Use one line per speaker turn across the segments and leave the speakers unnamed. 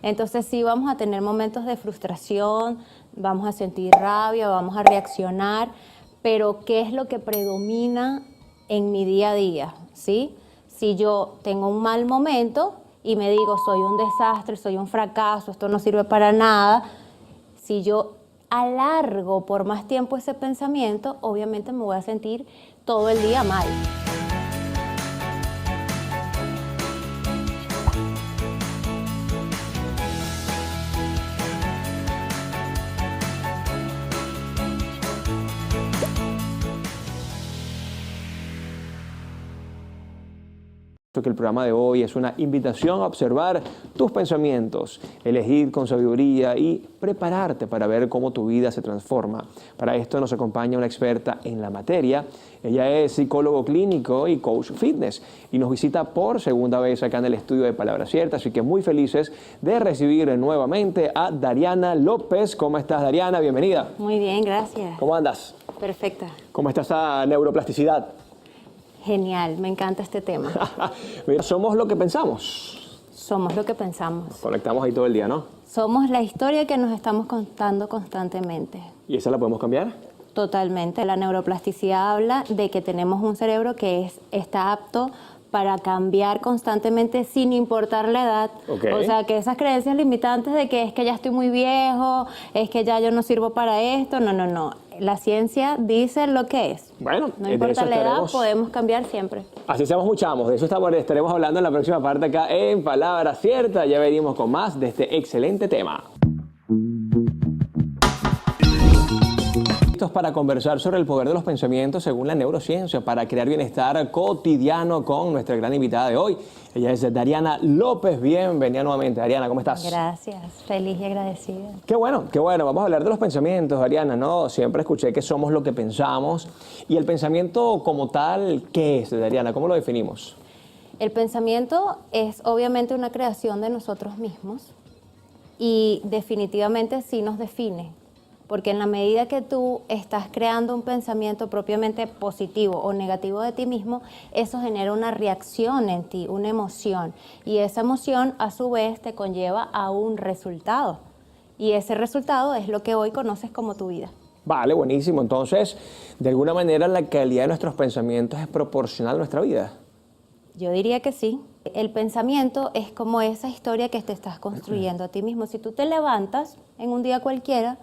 Entonces sí vamos a tener momentos de frustración, vamos a sentir rabia, vamos a reaccionar, pero ¿qué es lo que predomina en mi día a día? ¿Sí? Si yo tengo un mal momento y me digo soy un desastre, soy un fracaso, esto no sirve para nada, si yo alargo por más tiempo ese pensamiento, obviamente me voy a sentir todo el día mal.
Que el programa de hoy es una invitación a observar tus pensamientos, elegir con sabiduría y prepararte para ver cómo tu vida se transforma. Para esto nos acompaña una experta en la materia. Ella es psicólogo clínico y coach fitness y nos visita por segunda vez acá en el estudio de Palabras Ciertas, así que muy felices de recibir nuevamente a Dariana López. ¿Cómo estás, Dariana? Bienvenida.
Muy bien, gracias.
¿Cómo andas?
Perfecta.
¿Cómo está esa neuroplasticidad?
Genial, me encanta este tema.
Mira, somos lo que pensamos.
Somos lo que pensamos.
Nos conectamos ahí todo el día, ¿no?
Somos la historia que nos estamos contando constantemente.
¿Y esa la podemos cambiar?
Totalmente. La neuroplasticidad habla de que tenemos un cerebro que está apto para cambiar constantemente sin importar la edad.
Okay.
O sea, que esas creencias limitantes de que es que ya estoy muy viejo, es que ya yo no sirvo para esto, no. La ciencia dice lo que es.
Bueno,
no importa la edad, podemos cambiar siempre.
Así seamos muchachos, de eso estaremos hablando en la próxima parte acá en Palabras Ciertas. Ya venimos con más de este excelente tema. Listos para conversar sobre el poder de los pensamientos según la neurociencia, para crear bienestar cotidiano con nuestra gran invitada de hoy. Ella es Dariana López. Bienvenida nuevamente. Dariana, ¿cómo estás?
Gracias, feliz y agradecida.
Qué bueno. Vamos a hablar de los pensamientos, Dariana, ¿no? Siempre escuché que somos lo que pensamos. ¿Y el pensamiento como tal, qué es, Dariana? ¿Cómo lo definimos?
El pensamiento es obviamente una creación de nosotros mismos y definitivamente sí nos define. Porque en la medida que tú estás creando un pensamiento propiamente positivo o negativo de ti mismo, eso genera una reacción en ti, una emoción. Y esa emoción, a su vez, te conlleva a un resultado. Y ese resultado es lo que hoy conoces como tu vida.
Vale, buenísimo. Entonces, de alguna manera, la calidad de nuestros pensamientos es proporcional a nuestra vida.
Yo diría que sí. El pensamiento es como esa historia que te estás construyendo a ti mismo. Si tú te levantas en un día cualquiera,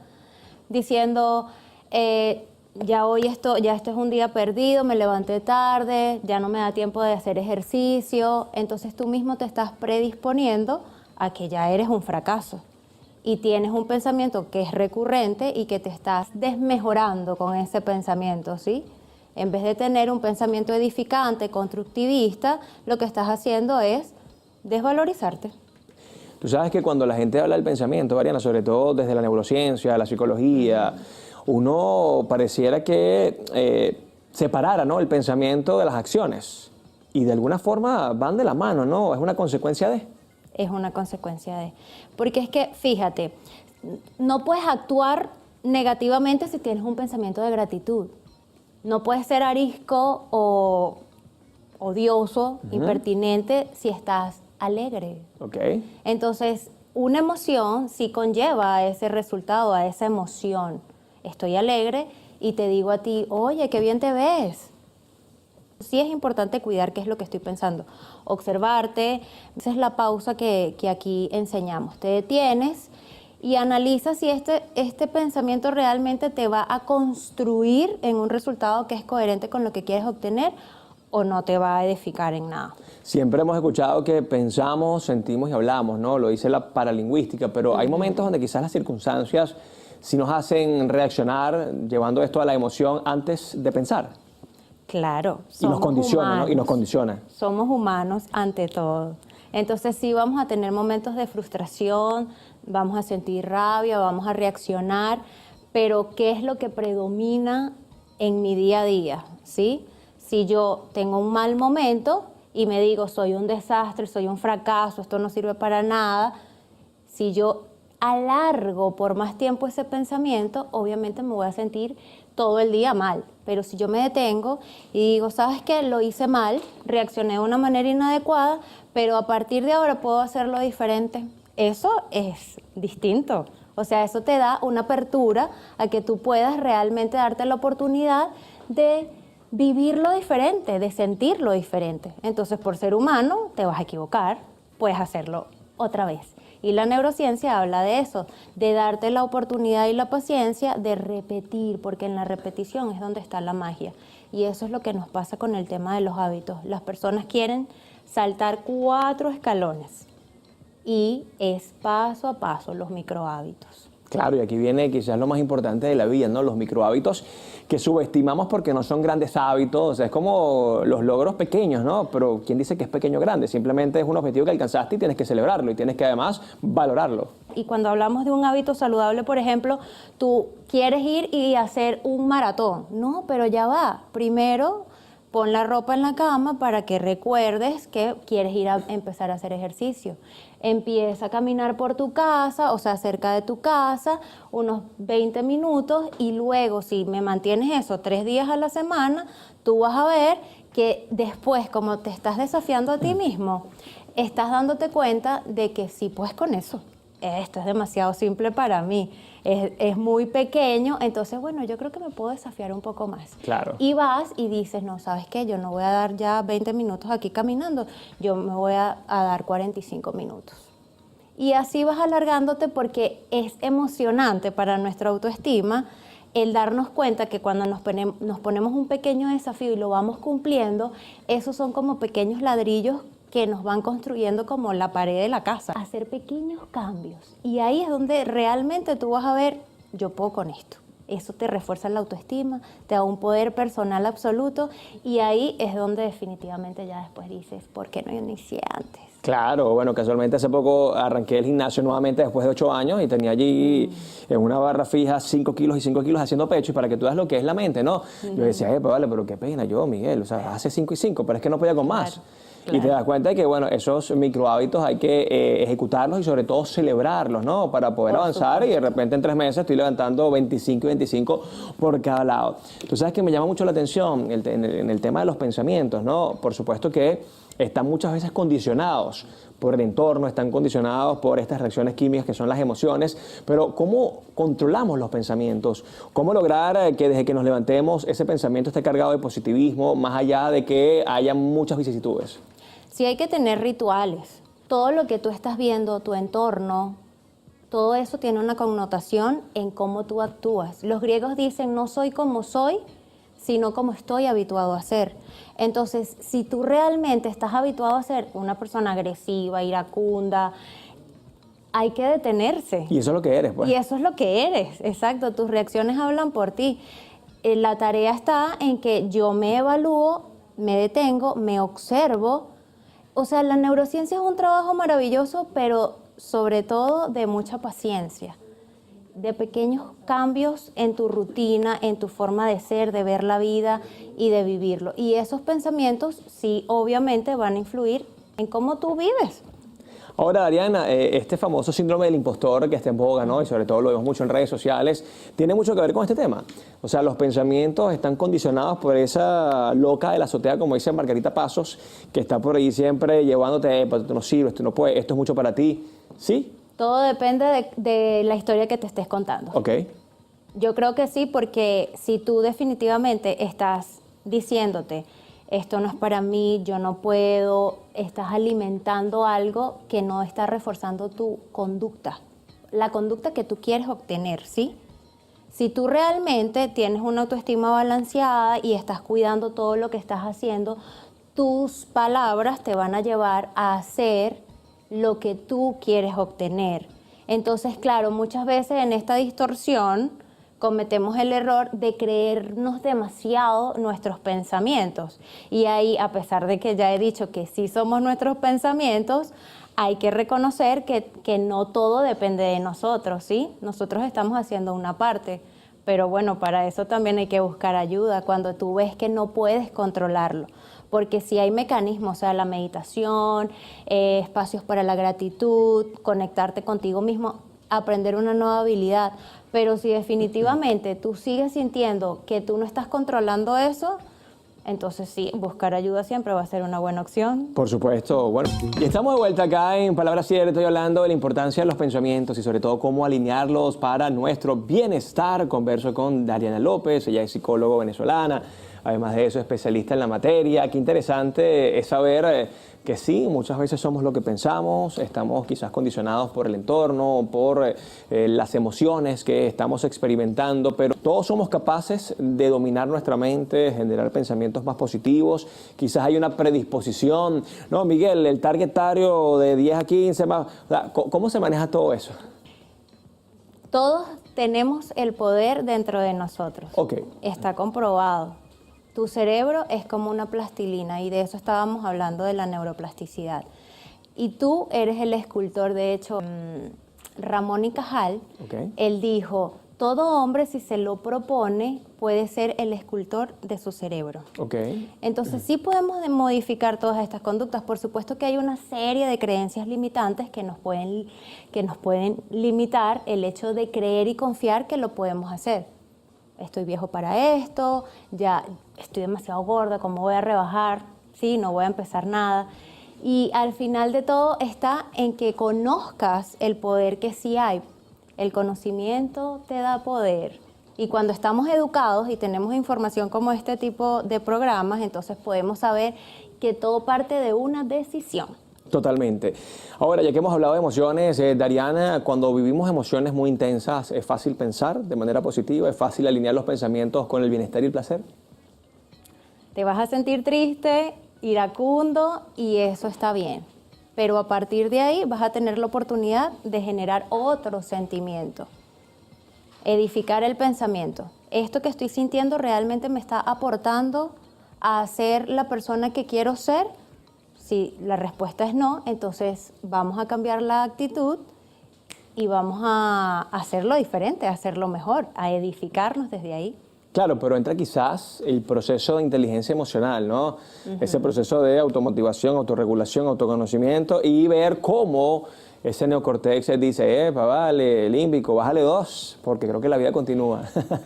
diciendo, este es un día perdido, me levanté tarde, ya no me da tiempo de hacer ejercicio, entonces tú mismo te estás predisponiendo a que ya eres un fracaso y tienes un pensamiento que es recurrente y que te estás desmejorando con ese pensamiento, ¿sí? En vez de tener un pensamiento edificante, constructivista, lo que estás haciendo es desvalorizarte.
Tú sabes que cuando la gente habla del pensamiento, Dariana, sobre todo desde la neurociencia, la psicología, uno pareciera que separara, ¿no?, el pensamiento de las acciones. Y de alguna forma van de la mano, ¿no? Es una consecuencia de.
Es una consecuencia de. Porque es que, fíjate, no puedes actuar negativamente si tienes un pensamiento de gratitud. No puedes ser arisco o odioso, impertinente, si estás alegre.
Okay.
Entonces, una emoción sí conlleva a ese resultado, a esa emoción. Estoy alegre y te digo a ti, oye, qué bien te ves. Sí es importante cuidar qué es lo que estoy pensando, observarte. Esa es la pausa que aquí enseñamos. Te detienes y analizas si este pensamiento realmente te va a construir en un resultado que es coherente con lo que quieres obtener o no te va a edificar en nada.
Siempre hemos escuchado que pensamos, sentimos y hablamos, ¿no? Lo dice la paralingüística, pero hay momentos donde quizás las circunstancias sí nos hacen reaccionar llevando esto a la emoción antes de pensar.
Claro,
Y nos condiciona,
humanos,
¿no? Y nos condiciona.
Somos humanos ante todo. Entonces sí vamos a tener momentos de frustración, vamos a sentir rabia, vamos a reaccionar, pero ¿qué es lo que predomina en mi día a día? ¿Sí? Si yo tengo un mal momento y me digo soy un desastre, soy un fracaso, esto no sirve para nada, si yo alargo por más tiempo ese pensamiento, obviamente me voy a sentir todo el día mal. Pero si yo me detengo y digo, ¿sabes qué? Lo hice mal, reaccioné de una manera inadecuada, pero a partir de ahora puedo hacerlo diferente. eso es distinto. O sea, eso te da una apertura a que tú puedas realmente darte la oportunidad de vivirlo diferente, de sentirlo diferente. Entonces, por ser humano, te vas a equivocar, puedes hacerlo otra vez. Y la neurociencia habla de eso, de darte la oportunidad y la paciencia de repetir, porque en la repetición es donde está la magia. Y eso es lo que nos pasa con el tema de los hábitos. Las personas quieren saltar 4 escalones y es paso a paso los microhábitos.
Claro, y aquí viene quizás lo más importante de la vida, ¿no? Los microhábitos que subestimamos porque no son grandes hábitos, o sea, es como los logros pequeños, ¿no? Pero ¿quién dice que es pequeño o grande? Simplemente es un objetivo que alcanzaste y tienes que celebrarlo y tienes que además valorarlo.
Y cuando hablamos de un hábito saludable, por ejemplo, tú quieres ir y hacer un maratón. No, pero ya va. Primero, pon la ropa en la cama para que recuerdes que quieres ir a empezar a hacer ejercicio. Empieza a caminar por tu casa, o sea, cerca de tu casa, unos 20 minutos y luego, si me mantienes eso 3 días a la semana, tú vas a ver que después, como te estás desafiando a ti mismo, estás dándote cuenta de que sí puedes con eso. Esto es demasiado simple para mí, es muy pequeño, entonces bueno, yo creo que me puedo desafiar un poco más.
Claro.
Y vas y dices, no, ¿sabes qué? Yo no voy a dar ya 20 minutos aquí caminando, yo me voy a dar 45 minutos. Y así vas alargándote porque es emocionante para nuestra autoestima el darnos cuenta que cuando nos ponemos un pequeño desafío y lo vamos cumpliendo, esos son como pequeños ladrillos que nos van construyendo como la pared de la casa. Hacer pequeños cambios. Y ahí es donde realmente tú vas a ver, yo puedo con esto. Eso te refuerza la autoestima, te da un poder personal absoluto y ahí es donde definitivamente ya después dices, ¿por qué no inicié antes?
Claro, bueno, casualmente hace poco arranqué el gimnasio nuevamente después de 8 años y tenía allí en una barra fija 5 kilos y 5 kilos haciendo pecho y para que tú veas lo que es la mente, ¿no? Yo decía, pues vale, pero qué pena yo, Miguel, o sea, hace 5 y 5, pero es que no podía con más.
Claro.
Y te das cuenta de que, bueno, esos microhábitos hay que ejecutarlos y sobre todo celebrarlos, ¿no? Para poder avanzar y de repente en 3 meses estoy levantando 25 y 25 por cada lado. Tú sabes que me llama mucho la atención en el tema de los pensamientos, ¿no? Por supuesto que están muchas veces condicionados por el entorno, están condicionados por estas reacciones químicas que son las emociones, pero ¿cómo controlamos los pensamientos? ¿Cómo lograr que desde que nos levantemos ese pensamiento esté cargado de positivismo, más allá de que haya muchas vicisitudes?
Sí hay que tener rituales. Todo lo que tú estás viendo, tu entorno, todo eso tiene una connotación en cómo tú actúas. Los griegos dicen, no soy como soy, sino como estoy habituado a ser. Entonces, si tú realmente estás habituado a ser una persona agresiva, iracunda, hay que detenerse.
Y eso es lo que eres, pues.
Y eso es lo que eres, exacto. Tus reacciones hablan por ti. La tarea está en que yo me evalúo, me detengo, me observo. O sea, la neurociencia es un trabajo maravilloso, pero sobre todo de mucha paciencia, de pequeños cambios en tu rutina, en tu forma de ser, de ver la vida y de vivirlo. Y esos pensamientos sí, obviamente, van a influir en cómo tú vives.
Ahora, Ariana, este famoso síndrome del impostor que está en boga, ¿no? Y sobre todo lo vemos mucho en redes sociales, tiene mucho que ver con este tema. O sea, los pensamientos están condicionados por esa loca de la azotea, como dice Margarita Pasos, que está por ahí siempre llevándote, esto no sirve, esto no puede, esto es mucho para ti. ¿Sí?
Todo depende de la historia que te estés contando.
Ok.
Yo creo que sí, porque si tú definitivamente estás diciéndote, esto no es para mí, yo no puedo, estás alimentando algo que no está reforzando tu conducta, la conducta que tú quieres obtener, ¿sí? Si tú realmente tienes una autoestima balanceada y estás cuidando todo lo que estás haciendo, tus palabras te van a llevar a hacer lo que tú quieres obtener. Entonces, claro, muchas veces en esta distorsión cometemos el error de creernos demasiado nuestros pensamientos. Y ahí, a pesar de que ya he dicho que sí somos nuestros pensamientos, hay que reconocer que no todo depende de nosotros, ¿sí? Nosotros estamos haciendo una parte, pero bueno, para eso también hay que buscar ayuda cuando tú ves que no puedes controlarlo. Porque si hay mecanismos, o sea, la meditación, espacios para la gratitud, conectarte contigo mismo, aprender una nueva habilidad. Pero si definitivamente tú sigues sintiendo que tú no estás controlando eso, Entonces sí, buscar ayuda siempre va a ser una buena opción.
Por supuesto. Bueno, y estamos de vuelta acá en Palabras Ciertas. Estoy hablando de la importancia de los pensamientos y sobre todo cómo alinearlos para nuestro bienestar. Converso con Dariana López, ella es psicóloga venezolana, además de eso especialista en la materia. Qué interesante es saber que sí, muchas veces somos lo que pensamos, estamos quizás condicionados por el entorno, por las emociones que estamos experimentando, pero todos somos capaces de dominar nuestra mente, generar pensamientos más positivos. Quizás hay una predisposición. No, Miguel, el target etario de 10 a 15, más, o sea, ¿cómo se maneja todo eso?
Todos tenemos el poder dentro de nosotros.
Ok.
Está comprobado. Tu cerebro es como una plastilina y de eso estábamos hablando de la neuroplasticidad. Y tú eres el escultor. De hecho, Ramón y Cajal, él dijo, todo hombre si se lo propone puede ser el escultor de su cerebro. Entonces sí podemos modificar todas estas conductas. Por supuesto que hay una serie de creencias limitantes que nos pueden limitar el hecho de creer y confiar que lo podemos hacer. Estoy viejo para esto, ya estoy demasiado gorda, ¿cómo voy a rebajar? Sí, no voy a empezar nada. Y al final de todo está en que conozcas el poder que sí hay. El conocimiento te da poder. Y cuando estamos educados y tenemos información como este tipo de programas, entonces podemos saber que todo parte de una decisión.
Totalmente. Ahora, ya que hemos hablado de emociones, Dariana, cuando vivimos emociones muy intensas, ¿es fácil pensar de manera positiva? ¿Es fácil alinear los pensamientos con el bienestar y el placer?
Te vas a sentir triste, iracundo y eso está bien. Pero a partir de ahí vas a tener la oportunidad de generar otro sentimiento. Edificar el pensamiento. ¿Esto que estoy sintiendo realmente me está aportando a ser la persona que quiero ser? Si la respuesta es no, entonces vamos a cambiar la actitud y vamos a hacerlo diferente, a hacerlo mejor, a edificarnos desde ahí.
Claro, pero entra quizás el proceso de inteligencia emocional, ¿no? Ese proceso de automotivación, autorregulación, autoconocimiento y ver cómo ese neocortex dice, vale, límbico, bájale 2, porque creo que la vida continúa.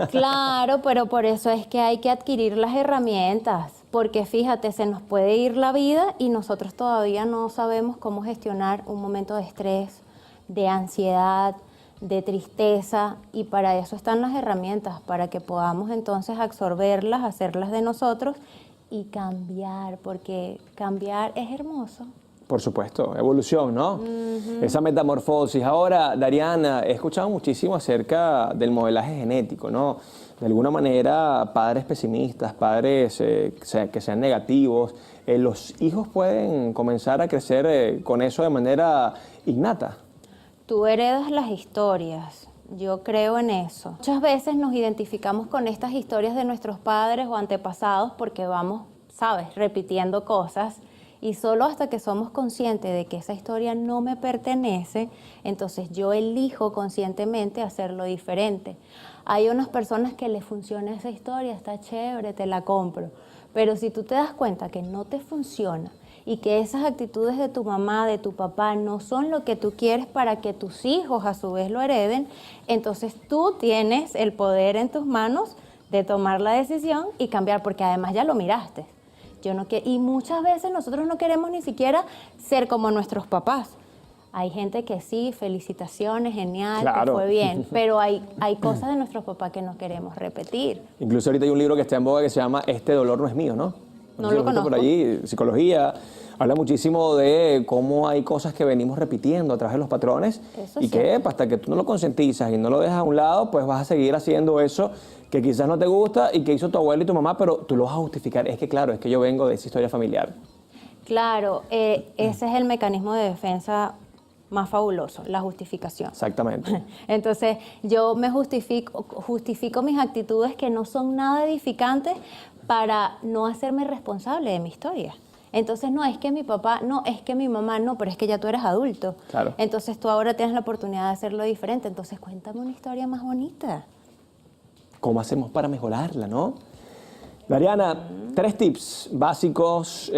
Claro, pero por eso es que hay que adquirir las herramientas, porque fíjate, se nos puede ir la vida y nosotros todavía no sabemos cómo gestionar un momento de estrés, de ansiedad, de tristeza, y para eso están las herramientas, para que podamos entonces absorberlas, hacerlas de nosotros y cambiar, porque cambiar es hermoso.
Por supuesto, evolución, ¿no? Esa metamorfosis. Ahora, Dariana, he escuchado muchísimo acerca del modelaje genético, ¿no? De alguna manera, padres pesimistas, padres que sean negativos, los hijos pueden comenzar a crecer con eso de manera innata.
Tú heredas las historias, yo creo en eso. Muchas veces nos identificamos con estas historias de nuestros padres o antepasados porque vamos, sabes, repitiendo cosas. Y solo hasta que somos conscientes de que esa historia no me pertenece, entonces yo elijo conscientemente hacerlo diferente. Hay unas personas que les funciona esa historia, está chévere, te la compro. Pero si tú te das cuenta que no te funciona y que esas actitudes de tu mamá, de tu papá, no son lo que tú quieres para que tus hijos a su vez lo hereden, entonces tú tienes el poder en tus manos de tomar la decisión y cambiar, porque además ya lo miraste. Y muchas veces nosotros no queremos ni siquiera ser como nuestros papás. Hay gente que sí, felicitaciones, genial,
claro,
que fue bien, pero hay cosas de nuestros papás que no queremos repetir.
Incluso ahorita hay un libro que está en boga que se llama Este dolor no es mío, ¿no?
No lo conozco.
Por allí, psicología, habla muchísimo de cómo hay cosas que venimos repitiendo a través de los patrones.
Eso
y que hasta que tú no lo concientizas y no lo dejas a un lado, pues vas a seguir haciendo eso que quizás no te gusta y que hizo tu abuelo y tu mamá, pero tú lo vas a justificar. Es que claro, es que yo vengo de esa historia familiar.
Claro, ese es el mecanismo de defensa más fabuloso, la justificación.
Exactamente.
Entonces, yo me justifico mis actitudes que no son nada edificantes para no hacerme responsable de mi historia. Entonces, no es que mi papá, no, es que mi mamá, no, pero es que ya tú eres adulto.
Claro.
Entonces, tú ahora tienes la oportunidad de hacerlo diferente. Entonces, cuéntame una historia más bonita.
¿Cómo hacemos para mejorarla, no? Dariana, 3 tips básicos,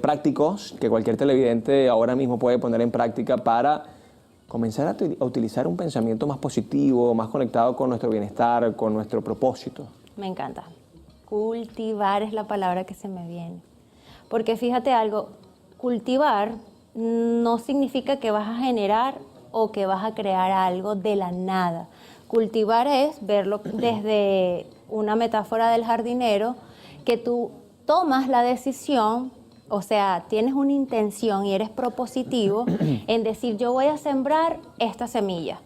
prácticos, que cualquier televidente ahora mismo puede poner en práctica para comenzar a utilizar un pensamiento más positivo, más conectado con nuestro bienestar, con nuestro propósito.
Me encanta. Cultivar es la palabra que se me viene. Porque fíjate algo, cultivar no significa que vas a generar o que vas a crear algo de la nada. Cultivar es verlo desde una metáfora del jardinero, que tú tomas la decisión, o sea, tienes una intención y eres propositivo en decir, yo voy a sembrar esta semilla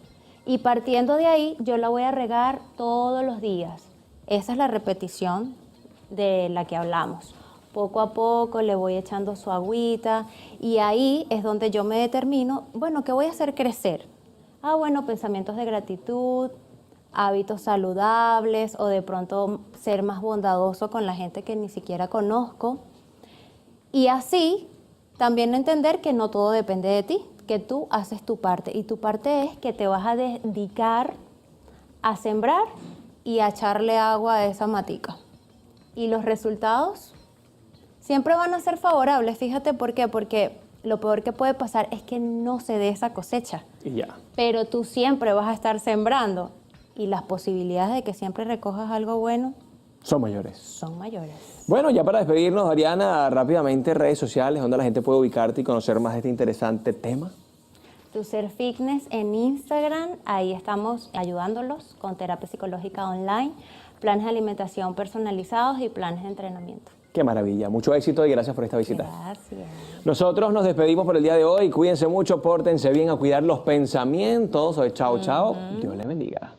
y partiendo de ahí yo la voy a regar todos los días. Esa es la repetición de la que hablamos. Poco a poco le voy echando su agüita y ahí es donde yo me determino, bueno, ¿qué voy a hacer crecer? Bueno, pensamientos de gratitud, hábitos saludables o de pronto ser más bondadoso con la gente que ni siquiera conozco. Y así también entender que no todo depende de ti, que tú haces tu parte y tu parte es que te vas a dedicar a sembrar y a echarle agua a esa matica. Y los resultados siempre van a ser favorables. Fíjate por qué, porque lo peor que puede pasar es que no se dé esa cosecha.
Y ya.
Pero tú siempre vas a estar sembrando y las posibilidades de que siempre recojas algo bueno
Son mayores.
son mayores.
Bueno, ya para despedirnos, Ariana, rápidamente redes sociales, donde la gente puede ubicarte y conocer más de este interesante tema.
Tu Ser Fitness en Instagram, ahí estamos ayudándolos con terapia psicológica online, planes de alimentación personalizados y planes de entrenamiento.
Qué maravilla, mucho éxito y gracias por esta visita.
Gracias.
Nosotros nos despedimos por el día de hoy, cuídense mucho, pórtense bien a cuidar los pensamientos. Chao, chao, Dios les bendiga.